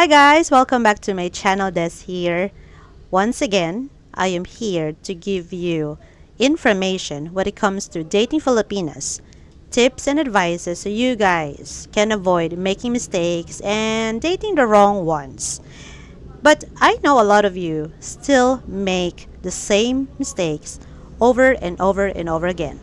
Hi guys, welcome back to my channel. Des here. Once again, I am here to give you information when it comes to dating Filipinas, tips and advices so you guys can avoid making mistakes and dating the wrong ones. But I know a lot of you still make the same mistakes over and over and over again.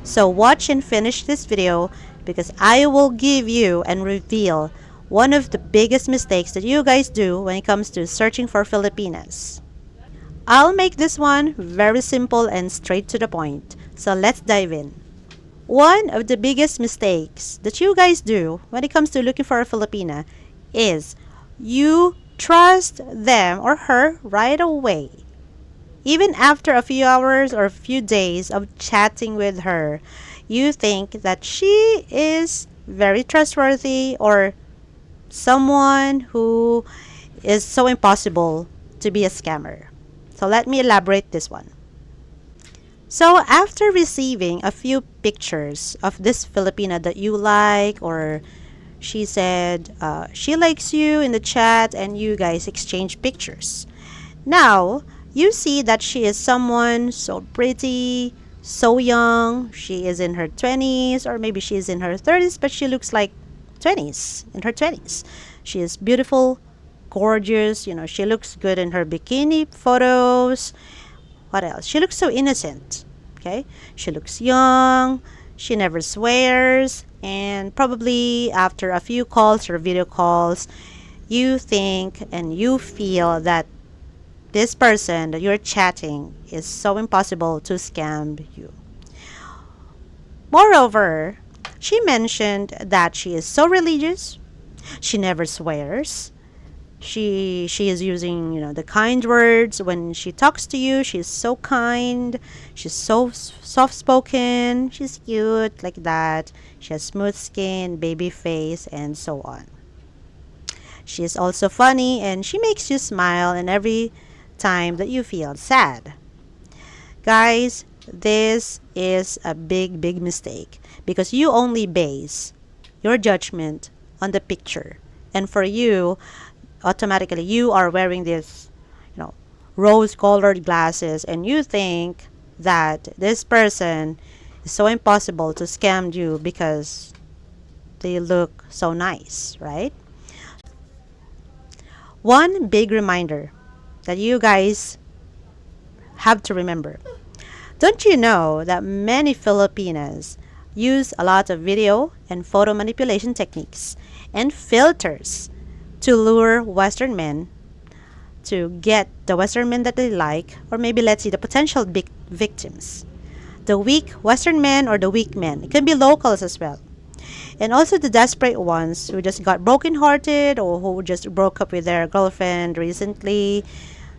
So watch and finish this video because I will give you and reveal one of the biggest mistakes that you guys do when it comes to searching for Filipinas. I'll make this one very simple and straight to the point. So let's dive in. One of the biggest mistakes that you guys do when it comes to looking for a Filipina is you trust them or her right away. Even after a few hours or a few days of chatting with her, you think that she is very trustworthy or someone who is so impossible to be a scammer. So let me elaborate this one. So after receiving a few pictures of this Filipina that you like, or she said she likes you in the chat and you guys exchange pictures. Now, you see that she is someone so pretty, so young. She is in her 20s or maybe she is in her 30s, but she looks like 20s, in her 20s. She is beautiful, gorgeous, she looks good in her bikini photos. What else? She looks so innocent, okay? She looks young, she never swears, and probably after a few calls or video calls, you think and you feel that this person that you're chatting is so impossible to scam you. Moreover, she mentioned that she is so religious, she never swears, she is using the kind words when she talks to you. She's so kind, she's so soft spoken, she's cute like that, she has smooth skin, baby face, and so on. She is also funny and she makes you smile and every time that you feel sad. Guys, this is a big mistake because you only base your judgment on the picture, and for you, automatically you are wearing this rose colored glasses and you think that this person is so impossible to scam you because they look so nice, right? One big reminder that you guys have to remember. Don't you know that many Filipinas use a lot of video and photo manipulation techniques and filters to lure Western men, to get the Western men that they like, or maybe let's see the potential big victims. The weak Western men or the weak men. It can be locals as well. And also the desperate ones who just got brokenhearted or who just broke up with their girlfriend recently.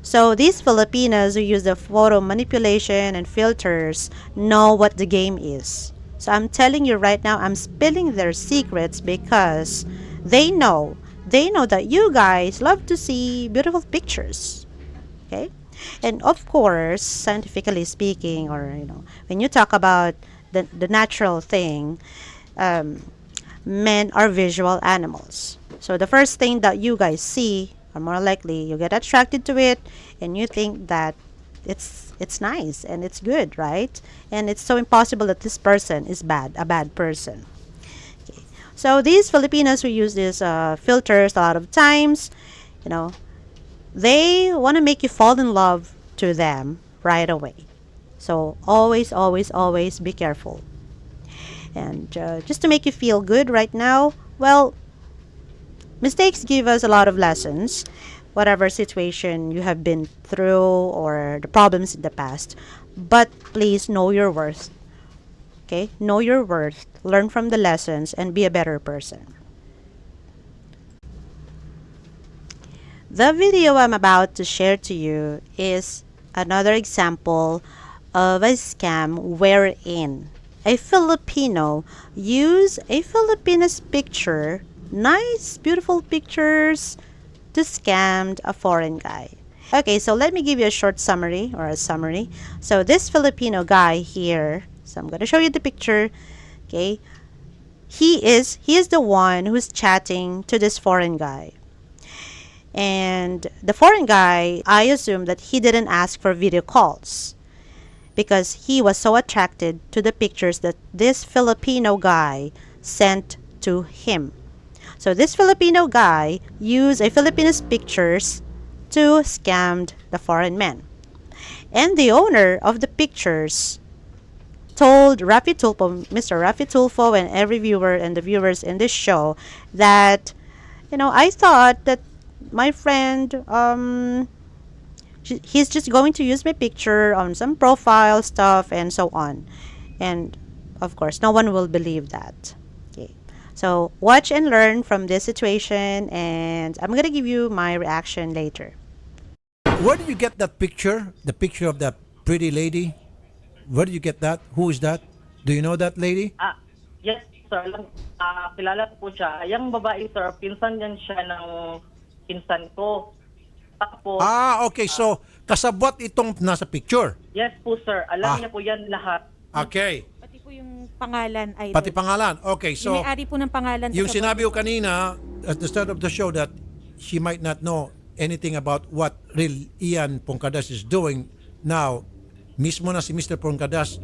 So these Filipinas who use the photo manipulation and filters know what the game is. So I'm telling you right now, I'm spilling their secrets because they know that you guys love to see beautiful pictures. Okay? And of course, scientifically speaking, or when you talk about the natural thing, men are visual animals. So the first thing that you guys see, or more likely you get attracted to it and you think that it's nice and it's good, right? And it's so impossible that this person is a bad person. Okay. So these Filipinos who use these filters a lot of times, they want to make you fall in love to them right away. So always be careful. And just to make you feel good right now, well, mistakes give us a lot of lessons, whatever situation you have been through or the problems in the past. But please know your worth. Okay? Know your worth, learn from the lessons, and be a better person. The video I'm about to share to you is another example of a scam wherein a Filipino use a Filipina's picture, nice, beautiful pictures, to scam a foreign guy. Okay, so let me give you a short summary or a summary. So this Filipino guy here, so I'm going to show you the picture. Okay, he is the one who's chatting to this foreign guy. And the foreign guy, I assume that he didn't ask for video calls because he was so attracted to the pictures that this Filipino guy sent to him. So this Filipino guy used a Filipino's pictures to scam the foreign man. And the owner of the pictures told Rafi Tulfo, Mr. Rafi Tulfo, and every viewer and the viewers in this show that, I thought that my friend, he's just going to use my picture on some profile stuff and so on. And of course, no one will believe that. Okay. So watch and learn from this situation, and I'm gonna give you my reaction later. Where did you get that picture? The picture of that pretty lady? Where did you get that? Who is that? Do you know that lady? Yes, sir. Kilala ko po siya. Yung babae, sir, pinsan yan siya ng pinsan ko. Tapos, Okay. So, kasabwat itong nasa picture. yes po, sir. Alam niya po yan lahat. Okay. Pati po yung pangalan, idol. Pati pangalan. Okay. Yung So, may-ari po ng pangalan. yung sa sinabi ko kanina at the start of the show that she might not know anything about what real Ian Poncadas is doing. Now, mismo na si Mr. Poncadas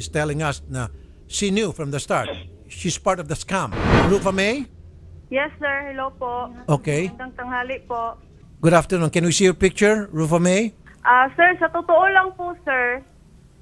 is telling us na she knew from the start. She's part of the scam. Rufa May? Yes, sir. Hello po. Okay. Magandang tanghali po. Good afternoon. Can we see your picture, Rufa May? Sir, sa totoo lang po, sir.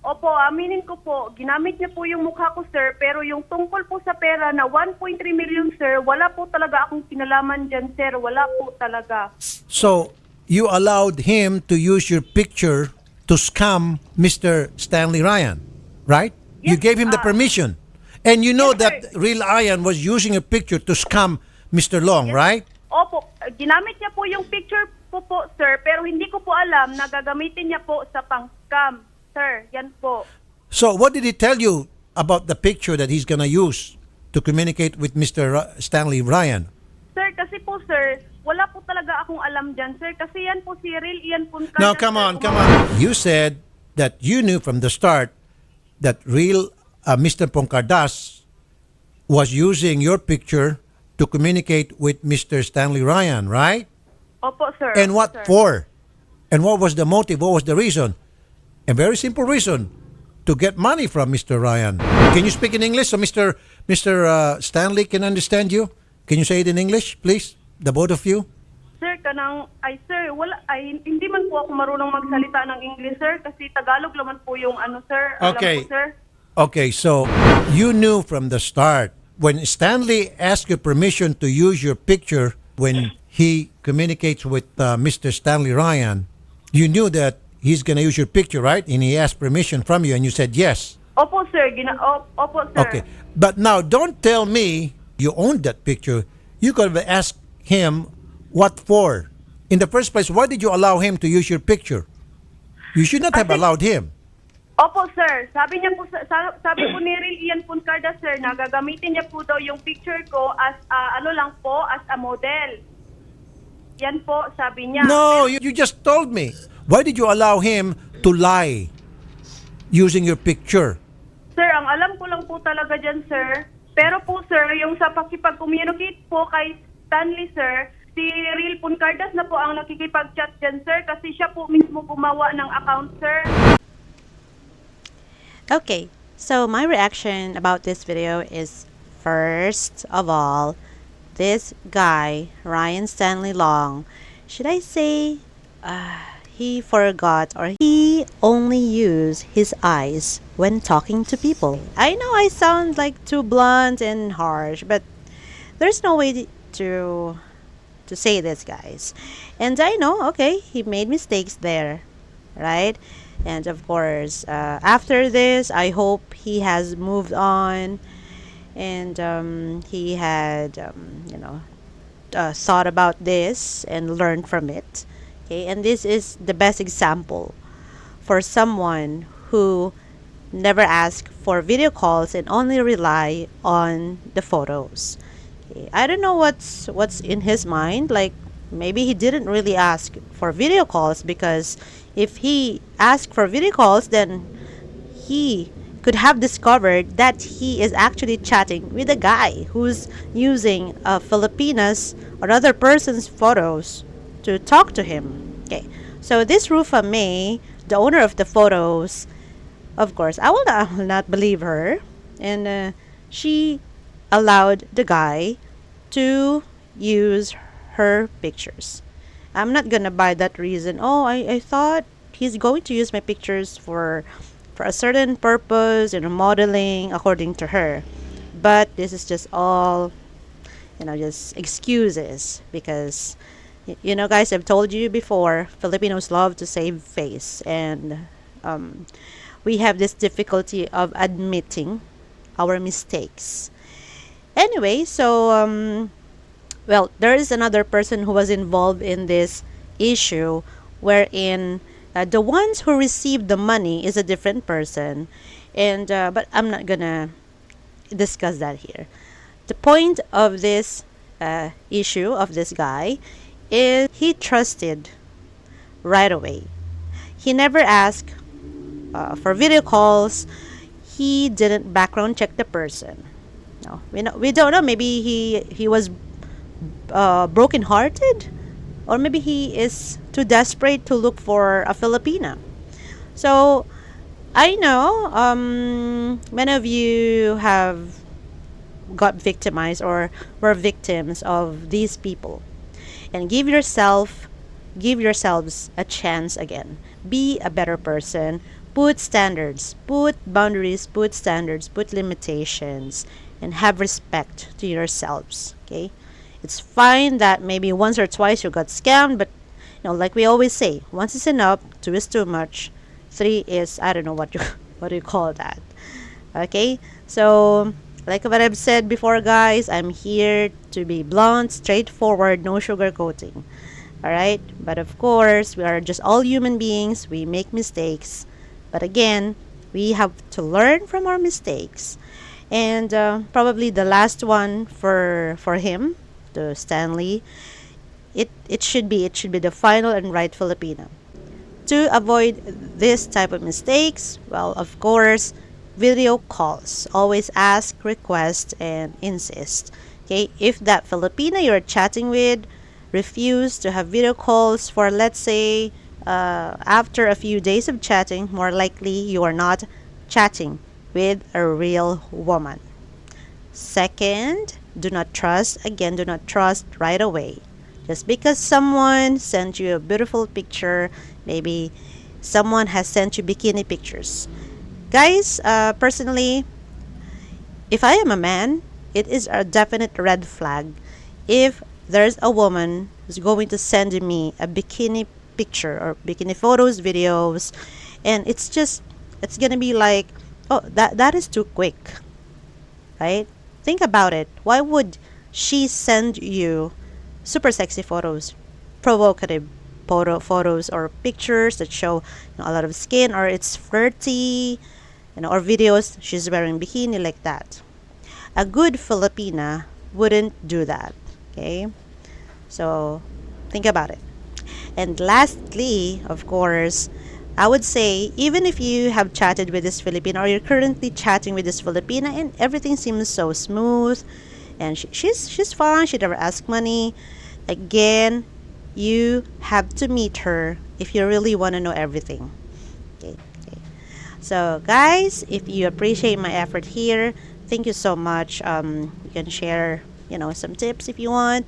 Opo, aminin ko po, ginamit niya po yung mukha ko, sir, pero yung tungkol po sa pera na 1.3 million, sir, wala po talaga akong kinalaman dyan, sir. Wala po talaga. So, you allowed him to use your picture to scam Mr. Stanley Ryan, right? You Yes, gave him the permission. And you know yes, that sir. real Ian was using a picture to scam Mr. Long, right? Opo, ginamit niya po yung picture po, sir, pero hindi ko po alam na gagamitin niya po sa pang-scam, sir. Yan po. So, what did he tell you about the picture that he's gonna use to communicate with Mr. Stanley Ryan? Sir, kasi po, sir, wala po talaga akong alam dyan, sir, kasi yan po si Real Ian Punca. Now, come on. You said that you knew from the start that real Mr. Poncardas was using your picture to communicate with Mr. Stanley Ryan, right? Opo, sir. And what Sir. for? And what was the motive? What was the reason? A very simple reason, to get money from Mr. Ryan. Can you speak in English so Mr. Stanley can understand you? Can you say it in English, please? The both of you? Sir, sir, hindi man po ako marunong magsalita ng English, sir, kasi Tagalog naman po yung sir. Alam Okay. po, sir. Okay, so you knew from the start when Stanley asked you permission to use your picture when he communicates with Mr. Stanley Ryan, you knew that he's going to use your picture, right? And he asked permission from you and you said yes. Opo, sir. Opo, sir. Okay. But now, don't tell me you owned that picture. You could have asked him what for. In the first place, why did you allow him to use your picture? You should not have allowed him. Opo, sir. Sabi niya po, sabi po ni Real Ian Puncarda, sir, na gagamitin niya po daw yung picture ko as, as a model. Yan po, sabi niya. No, you just told me. Why did you allow him to lie using your picture? Sir, ang alam ko lang po talaga dyan, sir. Pero po, sir, yung sa pakipag-communicate po kay Stanley, sir, si Real Puncardas na po ang nakikipag-chat dyan, sir, kasi siya po mismo gumawa ng account, sir. Okay, so my reaction about this video is, first of all, this guy, Ryan Stanley Long, should I say, he forgot or he only used his eyes when talking to people. I know I sound like too blunt and harsh, but there's no way to say this, guys. And I know, okay, he made mistakes there, right? And of course, after this, I hope he has moved on and he had, thought about this and learned from it. Okay, and this is the best example for someone who never asked for video calls and only rely on the photos. Okay, I don't know what's in his mind. Like, maybe he didn't really ask for video calls, because if he asked for video calls, then he could have discovered that he is actually chatting with a guy who's using Filipinas or other person's photos to talk to him. Okay, so this Rufa May, the owner of the photos, of course, I will not believe her, and she allowed the guy to use her pictures. I'm not gonna buy that reason. Oh, I thought he's going to use my pictures for a certain purpose, modeling according to her. But this is just all, just excuses because, guys, I've told you before, Filipinos love to save face, and we have this difficulty of admitting our mistakes. Anyway, so well, there is another person who was involved in this issue wherein the ones who received the money is a different person, and but I'm not gonna discuss that here. The point of this issue of this guy is he trusted right away. He never asked for video calls. He didn't background check the person. No, we don't know. Maybe he was broken-hearted, or maybe he is too desperate to look for a Filipina. So I know many of you have got victimized or were victims of these people, and give yourselves a chance again. Be a better person. Put standards, put boundaries, put standards, put limitations, and have respect to yourselves. Okay, it's fine that maybe once or twice you got scammed, but like we always say, once is enough, two is too much, three is, I don't know what you what do you call that. Okay, so like what I've said before, guys, I'm here to be blunt, straightforward, no sugarcoating. All right, but of course we are just all human beings. We make mistakes, but again, we have to learn from our mistakes. And probably the last one for him, to Stanley, it should be the final and right Filipina. To avoid this type of mistakes, well, of course, video calls. Always ask, request, and insist. Okay, if that Filipina you're chatting with refuse to have video calls for, let's say, after a few days of chatting, more likely you are not chatting with a real woman. Second, do not trust. Again, do not trust right away. Just because someone sent you a beautiful picture, maybe someone has sent you bikini pictures. Guys, personally, if I am a man, it is a definite red flag if there's a woman who's going to send me a bikini picture or bikini photos, videos, and it's gonna be like, oh, that is too quick, right? Think about it. Why would she send you super sexy photos, provocative photos, or pictures that show a lot of skin, or it's flirty, or videos she's wearing bikini like that? A good Filipina wouldn't do that. Okay, so think about it. And lastly, of course, I would say, even if you have chatted with this Filipina, or you're currently chatting with this Filipina and everything seems so smooth, and she's fine, she never asks money, again, you have to meet her if you really want to know everything. Okay. So guys, if you appreciate my effort here, thank you so much. You can share some tips if you want,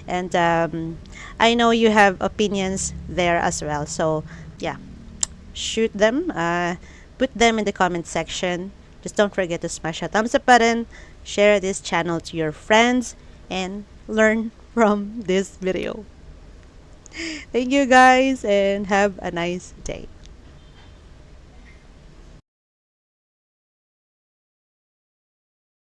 and I know you have opinions there as well, so yeah, shoot them, put them in the comment section. Just don't forget to smash that thumbs up button, share this channel to your friends, and learn from this video. Thank you guys, and have a nice day.